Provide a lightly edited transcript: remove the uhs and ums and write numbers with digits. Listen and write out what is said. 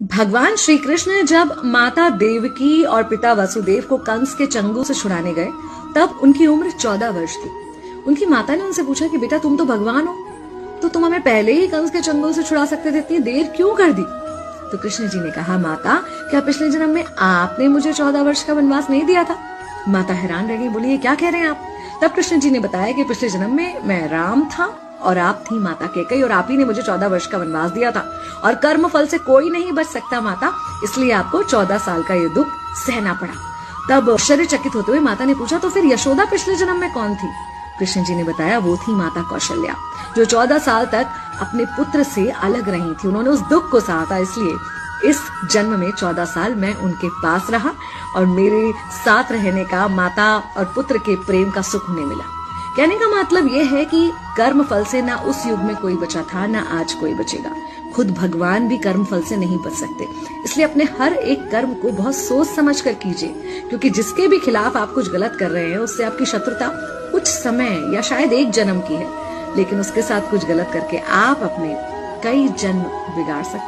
भगवान श्री कृष्ण जब माता देवकी और पिता वसुदेव को कंस के चंगुल से छुड़ाने गए तब उनकी उम्र 14 वर्ष थी। उनकी माता ने उनसे पूछा कि बेटा तुम तो भगवान हो, तो तुम हमें पहले ही कंस के चंगुल से छुड़ा सकते थे, इतनी देर क्यों कर दी? तो कृष्ण जी ने कहा, माता क्या पिछले जन्म में आपने मुझे 14 वर्ष का वनवास नहीं दिया था? माता हैरान रह गई, बोली ये क्या कह रहे हैं आप? तब कृष्ण जी ने बताया कि पिछले जन्म में मैं राम था और आप थी माता कैकेयी और आप ही ने मुझे 14 वर्ष का वनवास दिया था और कर्म फल से कोई नहीं बच सकता माता, इसलिए आपको 14 साल का ये दुख सहना पड़ा। तब आश्चर्यचकित होते हुए माता ने पूछा, तो फिर यशोदा पिछले जन्म में कौन थी? कृष्ण जी ने बताया, वो थी माता कौशल्या, जो 14 साल तक अपने पुत्र से अलग रही थी। उन्होंने उस दुख को सहा था, इसलिए इस जन्म में 14 साल मैं उनके पास रहा और मेरे साथ रहने का माता और पुत्र के प्रेम का सुख उन्हें मिला। कहने का मतलब यह है कि कर्म फल से ना उस युग में कोई बचा था, ना आज कोई बचेगा। खुद भगवान भी कर्म फल से नहीं बच सकते, इसलिए अपने हर एक कर्म को बहुत सोच समझ कर कीजिए, क्योंकि जिसके भी खिलाफ आप कुछ गलत कर रहे हैं उससे आपकी शत्रुता कुछ समय या शायद एक जन्म की है, लेकिन उसके साथ कुछ गलत करके आप अपने कई जन्म बिगाड़ सकते हैं।